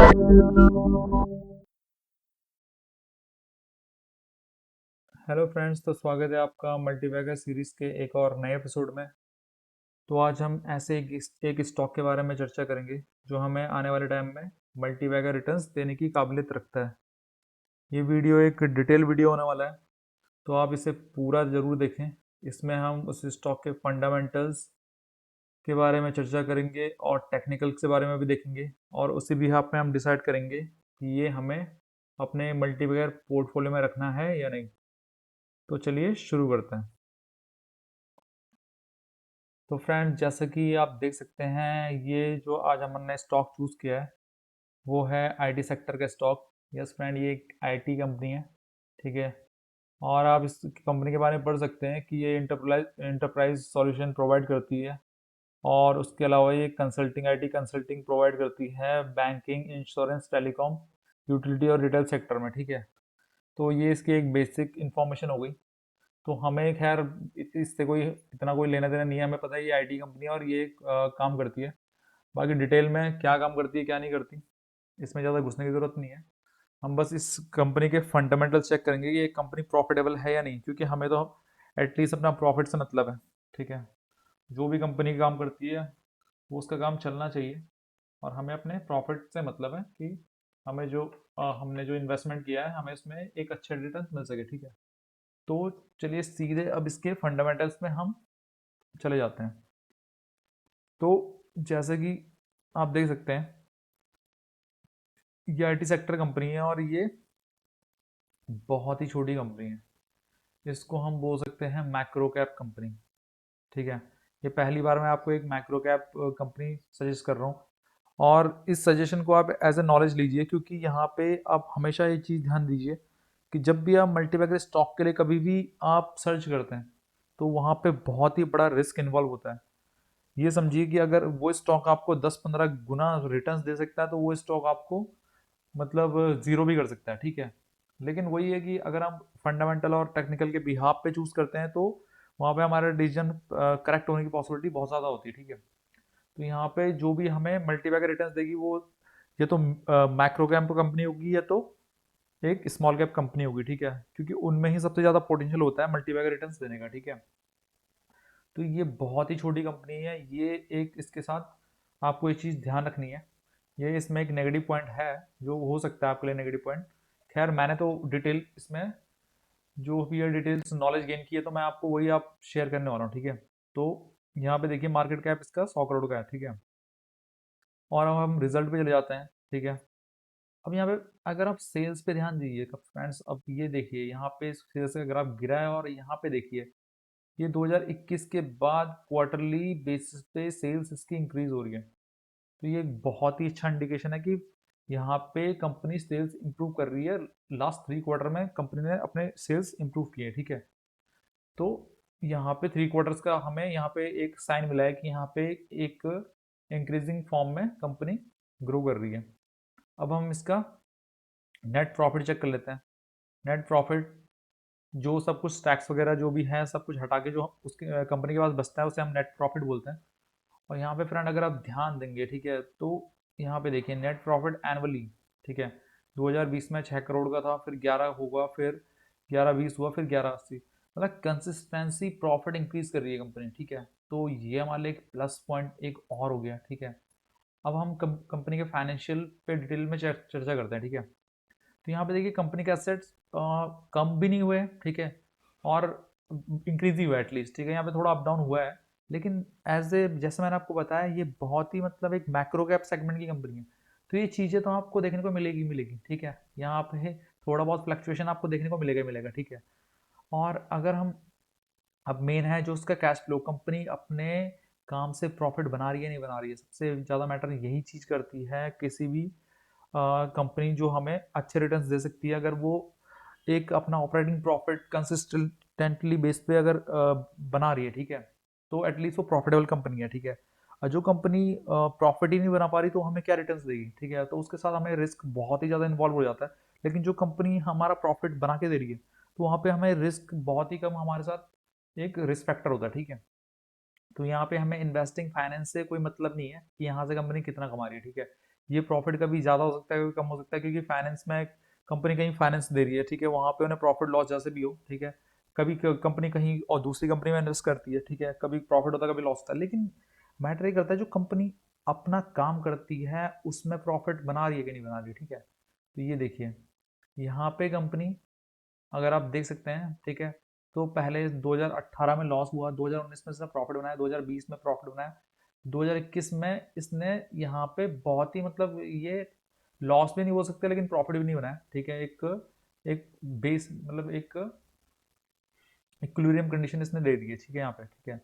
Hello friends, तो स्वागत है आपका मल्टीबैगर सीरीज के एक और नए एपिसोड में। तो आज हम ऐसे एक स्टॉक के बारे में चर्चा करेंगे जो हमें आने वाले टाइम में मल्टीबैगर रिटर्न्स देने की काबिलियत रखता है। ये वीडियो एक डिटेल वीडियो होने वाला है, तो आप इसे पूरा ज़रूर देखें। इसमें हम उस स्टॉक के फंडामेंटल्स के बारे में चर्चा करेंगे और टेक्निकल के बारे में भी देखेंगे, और उसी बिहाफ में हम डिसाइड करेंगे कि ये हमें अपने मल्टीबैगर पोर्टफोलियो में रखना है या नहीं। तो चलिए शुरू करते हैं। तो फ्रेंड, जैसा कि आप देख सकते हैं, ये जो आज हमने स्टॉक चूज़ किया है वो है आईटी सेक्टर का स्टॉक। यस फ्रेंड, ये एक आईटी कंपनी है। ठीक है। और आप इस कंपनी के बारे में पढ़ सकते हैं कि ये इंटरप्राइज सॉल्यूशन प्रोवाइड करती है, और उसके अलावा ये कंसल्टिंग आईटी कंसल्टिंग प्रोवाइड करती है बैंकिंग, इंश्योरेंस, टेलीकॉम, यूटिलिटी और रिटेल सेक्टर में। ठीक है। तो ये इसकी एक बेसिक इन्फॉर्मेशन हो गई। तो हमें खैर इससे कोई इतना कोई लेना देना नहीं है। हमें पता है ये आईटी कंपनी है और ये काम करती है। बाकी डिटेल में क्या काम करती है क्या नहीं करती, इसमें ज़्यादा घुसने की ज़रूरत नहीं है। हम बस इस कंपनी के फंडामेंटल चेक करेंगे कि ये कंपनी प्रॉफिटेबल है या नहीं, क्योंकि हमें तो एटलीस्ट अपना प्रॉफिट से मतलब है। ठीक है। जो भी कंपनी काम करती है वो उसका काम चलना चाहिए, और हमें अपने प्रॉफिट से मतलब है कि हमें जो हमने जो इन्वेस्टमेंट किया है हमें उसमें एक अच्छे रिटर्न मिल सके। ठीक है। तो चलिए सीधे अब इसके फंडामेंटल्स में हम चले जाते हैं। तो जैसे कि आप देख सकते हैं, ये आईटी सेक्टर कंपनी है और ये बहुत ही छोटी कंपनी है। इसको हम बोल सकते हैं मैक्रो कैप कंपनी। ठीक है। ये पहली बार मैं आपको एक मैक्रो कैप कंपनी सजेस्ट कर रहा हूँ, और इस सजेशन को आप एज ए नॉलेज लीजिए, क्योंकि यहाँ पे आप हमेशा ये चीज़ ध्यान दीजिए कि जब भी आप मल्टीबैगर स्टॉक के लिए कभी भी आप सर्च करते हैं तो वहाँ पे बहुत ही बड़ा रिस्क इन्वॉल्व होता है। ये समझिए कि अगर वो स्टॉक आपको 10-15 गुना रिटर्न्स दे सकता है तो वो स्टॉक आपको मतलब जीरो भी कर सकता है। ठीक है। लेकिन वही है कि अगर हम फंडामेंटल और टेक्निकल के बिहाफ पे चूज करते हैं तो वहाँ पे हमारा डिसीजन करेक्ट होने की पॉसिबिलिटी बहुत ज़्यादा होती है। ठीक है। तो यहाँ पे जो भी हमें मल्टीबैगर रिटर्न्स देगी वो या तो मैक्रो कैप कंपनी होगी या तो एक स्मॉल कैप कंपनी होगी। ठीक है। क्योंकि उनमें ही सबसे ज़्यादा पोटेंशियल होता है मल्टीबैगर रिटर्न्स देने का। ठीक है। तो ये बहुत ही छोटी कंपनी है। ये एक इसके साथ आपको ये चीज़ ध्यान रखनी है। ये इसमें एक नेगेटिव पॉइंट है जो हो सकता है आपके लिए नेगेटिव पॉइंट। खैर, मैंने तो डिटेल इसमें जो भी है डिटेल्स नॉलेज गेन की है, तो मैं आपको वही आप शेयर करने वाला हूँ। ठीक है। तो यहाँ पे देखिए मार्केट कैप इसका 100 करोड़ का है। ठीक है। और अब हम रिजल्ट पे चले जाते हैं। ठीक है। अब यहाँ पे अगर आप सेल्स पे ध्यान दीजिए फ्रेंड्स, अब ये देखिए यहाँ पे सेल्स का ग्राफ गिरा है, और यहाँ पे देखिए ये 2021 के बाद क्वार्टरली बेसिस पे सेल्स इसकी इंक्रीज हो रही है। तो ये एक बहुत ही अच्छा इंडिकेशन है कि यहाँ पे कंपनी सेल्स इंप्रूव कर रही है। लास्ट 3 क्वार्टर में कंपनी ने अपने सेल्स इंप्रूव किए। ठीक है। तो यहाँ पे 3 क्वार्टर्स का हमें यहाँ पे एक साइन मिला है कि यहाँ पे एक इंक्रीजिंग फॉर्म में कंपनी ग्रो कर रही है। अब हम इसका नेट प्रॉफिट चेक कर लेते हैं। नेट प्रॉफिट जो सब कुछ टैक्स वगैरह जो भी है सब कुछ हटा के जो उसके कंपनी के पास बचता है उसे हम नेट प्रॉफिट बोलते हैं। और यहाँ पे फ्रेंड अगर आप ध्यान देंगे, ठीक है, तो यहाँ पे देखिए नेट प्रॉफिट एनुअली। ठीक है। 2020 में 6 करोड़ का था, फिर 11 होगा, फिर 11-20 हुआ, फिर 11-80। मतलब कंसिस्टेंसी प्रॉफिट इंक्रीज कर रही है कंपनी। ठीक है। तो ये हमारे लिए एक प्लस पॉइंट एक और हो गया। ठीक है। अब हम कंपनी के फाइनेंशियल पे डिटेल में चर्चा करते हैं। ठीक है। तो यहाँ पे देखिए कंपनी के एसेट्स कम भी नहीं हुए। ठीक है। और इंक्रीज ही हुआ एटलीस्ट। ठीक है। यहाँ पे थोड़ा अप डाउन हुआ है, लेकिन एज ए जैसे मैंने आपको बताया ये बहुत ही मतलब एक मैक्रो कैप सेगमेंट की कंपनी है। तो ये चीज़ें तो आपको देखने को मिलेगी मिलेगी। ठीक है। यहाँ पे थोड़ा बहुत फ्लक्चुएशन आपको देखने को मिलेगा मिलेगा। ठीक है। और अगर हम अब मेन है जो उसका कैश फ्लो, कंपनी अपने काम से प्रॉफिट बना रही है नहीं बना रही है, सबसे ज़्यादा मैटर यही चीज़ करती है। किसी भी कंपनी जो हमें अच्छे रिटर्न्स दे सकती है, अगर वो एक अपना ऑपरेटिंग प्रॉफिट कंसिस्टेंटली बेस पे अगर बना रही है। ठीक है। तो एटलीस्ट वो प्रॉफिटेबल कंपनी है। ठीक है। और जो कंपनी प्रॉफिट ही नहीं बना पा रही तो हमें क्या रिटर्न्स देगी। ठीक है। तो उसके साथ हमें रिस्क बहुत ही ज़्यादा इन्वॉल्व हो जाता है। लेकिन जो कंपनी हमारा प्रॉफिट बना के दे रही है तो वहाँ पे हमें रिस्क बहुत ही कम, हमारे साथ एक रिस्क फैक्टर होता है। ठीक है। तो यहाँ पे हमें इन्वेस्टिंग फाइनेंस से कोई मतलब नहीं है कि यहाँ से कंपनी कितना कमा रही है। ठीक है। ये प्रॉफिट कभी ज़्यादा हो सकता है, कभी कम हो सकता है, क्योंकि फाइनेंस में कंपनी कहीं फाइनेंस दे रही है, ठीक है, वहाँ पे उन्हें प्रॉफिट लॉस जैसे भी हो, ठीक है। कभी कंपनी कहीं और दूसरी कंपनी में इन्वेस्ट करती है, ठीक है, कभी प्रॉफिट होता है कभी लॉस होता है, लेकिन मैटर ये करता है जो कंपनी अपना काम करती है उसमें प्रॉफिट बना रही है कि नहीं बना रही है, ठीक है। तो ये देखिए, यहाँ पे कंपनी, अगर आप देख सकते हैं, ठीक है, तो पहले 2018 में लॉस हुआ, 2019 में इसने प्रॉफिट बनाया, 2020 में प्रॉफिट बनाया, 2021 में इसने यहाँ पे बहुत ही, मतलब ये लॉस भी नहीं बोल सकते लेकिन प्रॉफिट भी नहीं बनाया, ठीक है। एक एक बेस, मतलब एक इक्विलिब्रियम कंडीशन इसने दे दी है, ठीक है, यहाँ पे, ठीक है।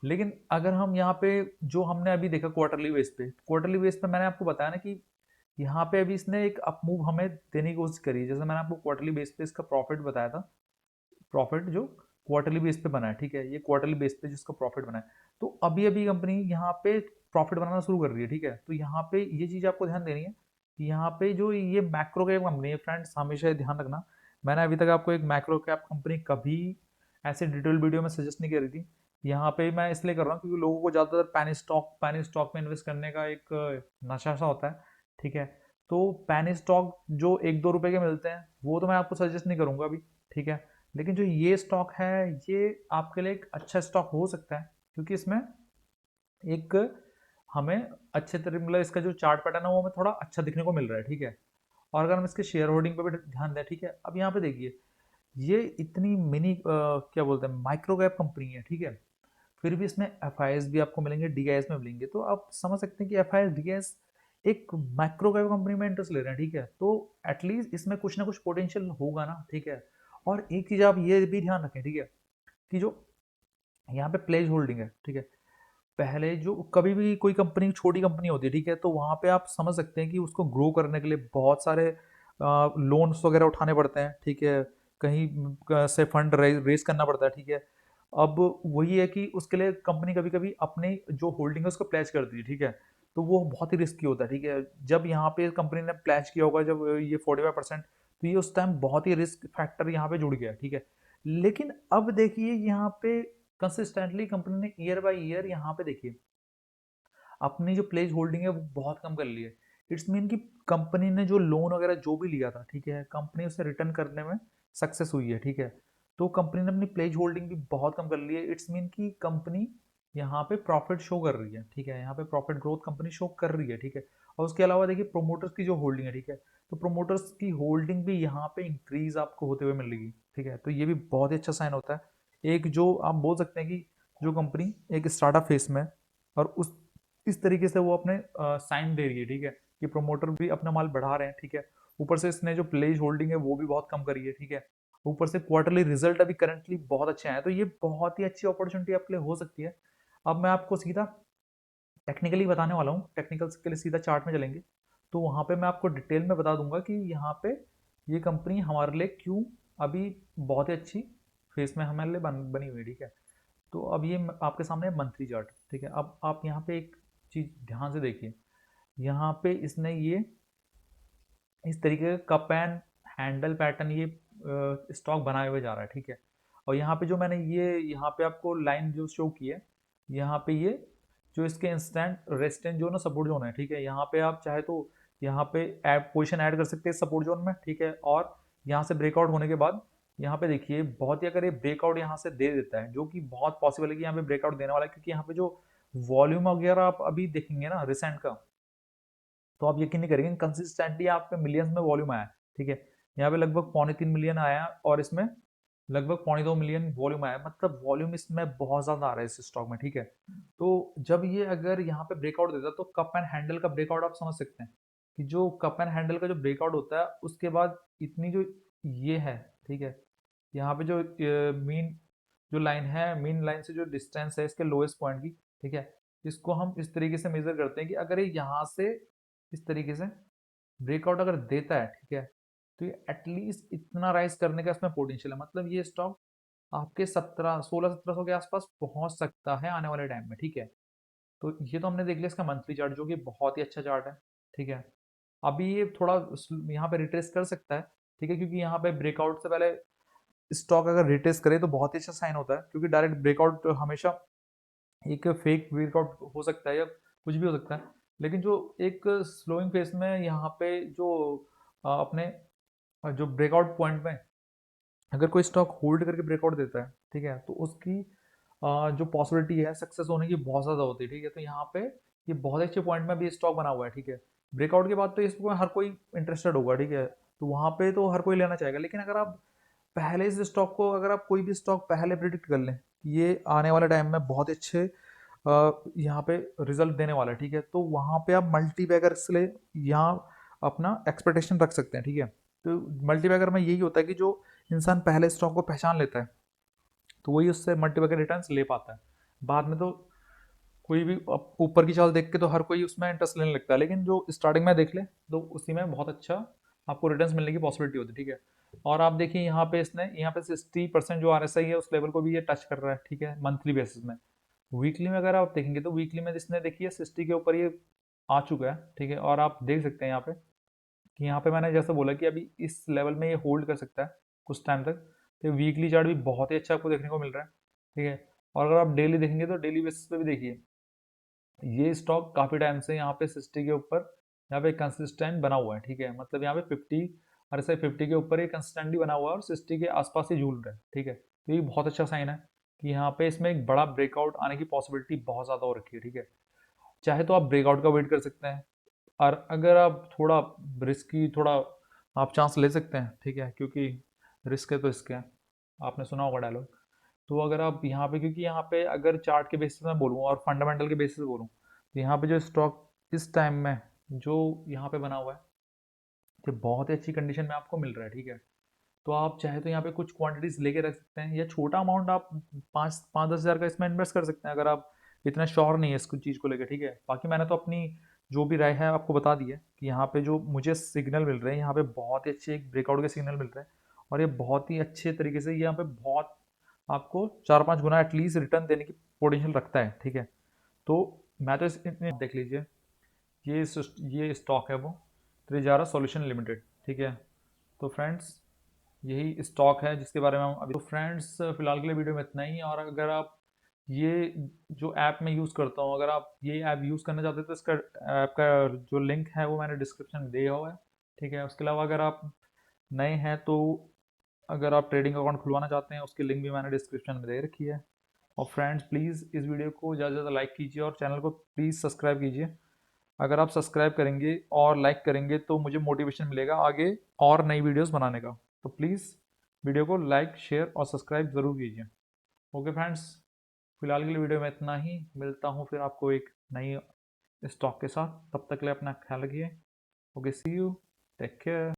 लेकिन अगर हम यहाँ पे जो हमने अभी देखा क्वार्टरली बेस पे मैंने आपको बताया ना कि यहाँ पे अभी इसने एक अप मूव हमें देने की कोशिश करी है। जैसे मैंने आपको क्वार्टरली बेस पे इसका प्रॉफिट बताया था, प्रॉफिट जो क्वार्टरली बेस पे बना है, ठीक है, ये क्वार्टरली बेस पे जिसका प्रॉफिट बना है, तो अभी अभी कंपनी यहाँ पे प्रॉफिट बनाना शुरू कर रही है, ठीक है। तो यहाँ पे ये चीज आपको ध्यान देनी है कि यहाँ पे जो ये मैक्रो कैप कंपनी है फ्रेंड्स, हमेशा ये ध्यान रखना, मैंने अभी तक आपको एक मैक्रो कैप कंपनी कभी ऐसे डिटेल वीडियो में सजेस्ट नहीं करी थी। यहाँ पे मैं इसलिए कर रहा हूँ क्योंकि लोगों को ज़्यादातर पैनी स्टॉक में इन्वेस्ट करने का एक नशा सा होता है, ठीक है। तो पैनी स्टॉक जो 1-2 रुपए के मिलते हैं वो तो मैं आपको सजेस्ट नहीं करूंगा अभी, ठीक है। लेकिन जो ये स्टॉक है ये आपके लिए एक अच्छा स्टॉक हो सकता है, क्योंकि इसमें एक हमें अच्छे तरीके, मतलब इसका जो चार्ट पैटर्न है वो हमें थोड़ा अच्छा दिखने को मिल रहा है, ठीक है। और अगर हम इसके शेयर होल्डिंग पे भी ध्यान दें, ठीक है, अब यहाँ पे देखिए, ये इतनी मिनी क्या बोलते हैं माइक्रो कैप कंपनी है, ठीक है, फिर भी इसमें एफ भी आपको मिलेंगे, डी में मिलेंगे, तो आप समझ सकते हैं कि एफ डी एक माइक्रो कैप कंपनी में इंटरेस्ट ले रहे हैं, ठीक है। तो एटलीस्ट इसमें कुछ ना कुछ पोटेंशियल होगा ना, ठीक है। और एक चीज आप ये भी ध्यान रखें, ठीक है, कि जो यहाँ पे प्लेज होल्डिंग है, ठीक है, पहले जो कभी भी कोई कंपनी छोटी कंपनी होती है, ठीक है, तो वहां पे आप समझ सकते हैं कि उसको ग्रो करने के लिए बहुत सारे लोन्स वगैरह उठाने पड़ते हैं, ठीक है, कहीं से फंड रेज करना पड़ता है, ठीक है। अब वही है कि उसके लिए कंपनी कभी कभी अपनी जो होल्डिंग है उसको प्लेज करती है, ठीक है। तो वो बहुत ही रिस्की होता है, ठीक है। जब यहाँ पे कंपनी ने प्लेज किया होगा जब ये 45%, तो ये उस टाइम बहुत ही रिस्क फैक्टर यहाँ पे जुड़ गया, ठीक है। लेकिन अब देखिए यहाँ पे कंसिस्टेंटली कंपनी ने ईयर बाय ईयर यहाँ पे देखिए अपनी जो प्लेज होल्डिंग है वो बहुत कम कर ली है। इट्स मीन कि कंपनी ने जो लोन वगैरह जो भी लिया था, ठीक है, कंपनी उसे रिटर्न करने में सक्सेस हुई है, ठीक है। तो कंपनी ने अपनी प्लेज होल्डिंग भी बहुत कम कर ली है। इट्स मीन कि कंपनी यहाँ पे प्रॉफिट शो कर रही है, ठीक है, यहाँ पे प्रॉफिट ग्रोथ कंपनी शो कर रही है, ठीक है। और उसके अलावा देखिए प्रोमोटर्स की जो होल्डिंग है, ठीक है, तो प्रोमोटर्स की होल्डिंग भी यहाँ पे इंक्रीज आपको होते हुए मिलेगी, ठीक है। तो ये भी बहुत ही अच्छा साइन होता है, एक जो आप बोल सकते हैं कि जो कंपनी एक स्टार्टअप फेस में है और उस इस तरीके से वो अपने साइन दे रही है, ठीक है, कि प्रमोटर भी अपना माल बढ़ा रहे हैं, ठीक है। ऊपर से इसने जो प्लेज होल्डिंग है वो भी बहुत कम करी है, ठीक है। ऊपर से क्वार्टरली रिजल्ट अभी करंटली बहुत अच्छे आए हैं, तो ये बहुत ही अच्छी अपॉर्चुनिटी आपके लिए हो सकती है। अब मैं आपको सीधा टेक्निकली बताने वाला हूँ, टेक्निकल्स के लिए सीधा चार्ट में चलेंगे, तो वहाँ पे मैं आपको डिटेल में बता दूंगा कि यहाँ पे ये कंपनी हमारे लिए क्यों अभी बहुत ही अच्छी फेस में हमारे लिए बनी हुई है, ठीक है। तो अब ये आपके सामने मंथली चार्ट, ठीक है। अब आप यहाँ पे एक चीज ध्यान से देखिए, यहाँ पे इसने ये इस तरीके का कप एंड हैंडल पैटर्न ये स्टॉक बनाए हुए जा रहा है, ठीक है। और यहाँ पे जो मैंने ये यहाँ पे आपको लाइन जो शो की है, यहाँ पे ये जो इसके इंस्टेंट रेजिस्टेंस जोन और सपोर्ट जोन है, ठीक है, यहाँ पे आप चाहे तो यहाँ पे पोजिशन ऐड कर सकते हैं सपोर्ट जोन में, ठीक है। और यहाँ से ब्रेकआउट होने के बाद यहाँ पे देखिए बहुत ही, अगर ये ब्रेकआउट यहाँ से दे देता है, जो कि बहुत पॉसिबल है कि यहाँ पे ब्रेकआउट देने वाला है, क्योंकि यहाँ पे जो वॉल्यूम वगैरह आप अभी देखेंगे ना रिसेंट का, तो आप यकीन नहीं करेंगे कंसिस्टेंटली आप पे मिलियंस में वॉल्यूम आया है, ठीक है। यहाँ पे लगभग 3.25 मिलियन आया और इसमें लगभग 2.25 मिलियन वॉल्यूम आया, मतलब वॉल्यूम इसमें बहुत ज्यादा आ रहा है इस स्टॉक में, ठीक है। तो जब ये अगर यहाँ पे ब्रेकआउट देता है तो कप एंड हैंडल का ब्रेकआउट आप समझ सकते हैं कि जो कप एंड हैंडल का जो ब्रेकआउट होता है उसके बाद इतनी जो ये है, ठीक है, यहाँ पे जो मीन जो लाइन है, मीन लाइन से जो डिस्टेंस है इसके लोएस्ट पॉइंट की, ठीक है, इसको हम इस तरीके से मेजर करते हैं कि अगर ये यहाँ से इस तरीके से ब्रेकआउट अगर देता है, ठीक है, तो ये एटलीस्ट इतना राइज करने का इसमें पोटेंशियल है, मतलब ये स्टॉक आपके 1700 के आसपास पहुंच सकता है आने वाले टाइम में, ठीक है। तो ये तो हमने देख लिया इसका मंथली चार्ट जो कि बहुत ही अच्छा चार्ट है, ठीक है। अभी ये थोड़ा यहाँ पे रिट्रेस कर सकता है, ठीक है, क्योंकि यहाँ पे ब्रेकआउट से पहले स्टॉक अगर रिट्रेस करे तो बहुत ही अच्छा साइन होता है, क्योंकि डायरेक्ट ब्रेकआउट हमेशा एक फेक ब्रेकआउट हो सकता है या कुछ भी हो सकता है। लेकिन जो एक स्लोइंग फेस में यहाँ पे जो अपने जो ब्रेकआउट पॉइंट में अगर कोई स्टॉक होल्ड करके ब्रेकआउट देता है, ठीक है, तो उसकी जो पॉसिबिलिटी है सक्सेस होने की बहुत ज़्यादा होती है, ठीक है। तो यहाँ पे ये बहुत अच्छे पॉइंट में भी स्टॉक बना हुआ है, ठीक है। ब्रेकआउट के बाद तो इसमें हर कोई इंटरेस्टेड होगा, ठीक है, तो वहाँ पे तो हर कोई लेना चाहेगा। लेकिन अगर आप पहले इस स्टॉक को, अगर आप कोई भी स्टॉक पहले प्रिडिक्ट कर लें ये आने वाले टाइम में बहुत अच्छे यहाँ पे रिजल्ट देने वाला है, ठीक है, तो वहाँ पे आप मल्टीबैगर के लिए यहाँ अपना एक्सपेक्टेशन रख सकते हैं, ठीक है। तो मल्टीबैगर में यही होता है कि जो इंसान पहले स्टॉक को पहचान लेता है तो वही उससे मल्टीबैगर रिटर्न्स ले पाता है। बाद में तो कोई भी ऊपर की चाल देख के तो हर कोई उसमें इंटरेस्ट लेने लगता है, लेकिन जो स्टार्टिंग में देख ले तो उसी में बहुत अच्छा आपको रिटर्न्स मिलने की पॉसिबिलिटी होती है, ठीक है। और आप देखिए यहाँ पे इसने यहाँ पे 60% जो RSI है उस लेवल को भी ये टच कर रहा है, ठीक है, मंथली बेसिस में। वीकली में अगर आप देखेंगे तो वीकली में इसने देखिए 60 के ऊपर ये आ चुका है, ठीक है। और आप देख सकते हैं यहाँ पे कि यहाँ पे मैंने जैसे बोला कि अभी इस लेवल में ये होल्ड कर सकता है कुछ टाइम तक। तो वीकली चार्ट भी बहुत ही अच्छा आपको देखने को मिल रहा है, ठीक है। और अगर आप डेली देखेंगे तो डेली बेसिस पे भी देखिए ये स्टॉक काफ़ी टाइम से यहाँ पे 60 के ऊपर यहाँ पे कंसिस्टेंट बना हुआ है, ठीक है। मतलब यहाँ पे 50 और ऐसे 50 के ऊपर ये कंसिस्टेंटली बना हुआ है और 60 के आसपास ही झूल रहा है, ठीक है। तो ये बहुत अच्छा साइन है कि यहाँ पे इसमें एक बड़ा ब्रेकआउट आने की पॉसिबिलिटी बहुत ज़्यादा हो रखी है, ठीक है। चाहे तो आप ब्रेकआउट का वेट कर सकते हैं, और अगर आप थोड़ा रिस्की, थोड़ा आप चांस ले सकते हैं, ठीक है, क्योंकि रिस्क है तो इसके है, आपने सुना होगा डायलॉग। तो अगर आप यहाँ पे, क्योंकि यहाँ पे अगर चार्ट के बेसिस में बोलूँ और फंडामेंटल के बेसिस पे बोलूँ तो यहाँ पे जो स्टॉक इस टाइम में जो यहाँ पे बना हुआ है ये बहुत ही अच्छी कंडीशन में आपको मिल रहा है, ठीक है। तो आप चाहे तो यहाँ पे कुछ क्वांटिटीज लेके रख सकते हैं, या छोटा अमाउंट आप 5-10 हज़ार का इसमें इन्वेस्ट कर सकते हैं अगर आप इतना श्योर नहीं है इस चीज़ को लेकर, ठीक है। बाकी मैंने तो अपनी जो भी राय है आपको बता दी है कि यहाँ पे जो मुझे सिग्नल मिल रहे हैं यहाँ पे बहुत ही अच्छे एक ब्रेकआउट के सिग्नल मिल रहे हैं, और ये बहुत ही अच्छे तरीके से यहाँ पे बहुत आपको 4-5 गुना एटलीस्ट रिटर्न देने की पोटेंशियल रखता है, ठीक है। तो मैं तो इतने देख लीजिए, ये स्टॉक है वो त्रिजारा सॉल्यूशन लिमिटेड, ठीक है। तो फ्रेंड्स यही स्टॉक है जिसके बारे में हम अभी, तो फ्रेंड्स फिलहाल के लिए वीडियो में इतना ही। और अगर आप ये जो ऐप मैं यूज़ करता हूँ, अगर आप ये ऐप यूज़ करना चाहते हैं तो इसका ऐप का जो लिंक है वो मैंने डिस्क्रिप्शन में दिया हुआ है, ठीक है। उसके अलावा अगर आप नए हैं तो अगर आप ट्रेडिंग अकाउंट खुलवाना चाहते हैं उसकी लिंक भी मैंने डिस्क्रिप्शन में दे रखी है। और फ्रेंड्स प्लीज़ इस वीडियो को ज़्यादा से ज़्यादा लाइक कीजिए और चैनल को प्लीज़ सब्सक्राइब कीजिए। अगर आप सब्सक्राइब करेंगे और लाइक करेंगे तो मुझे मोटिवेशन मिलेगा आगे और नई वीडियोस बनाने का। तो प्लीज़ वीडियो को लाइक, शेयर और सब्सक्राइब ज़रूर कीजिए। ओके फ्रेंड्स, फिलहाल के लिए वीडियो में इतना ही। मिलता हूँ फिर आपको एक नई स्टॉक के साथ, तब तक के लिए अपना ख्याल रखिए। Okay, see you, take care.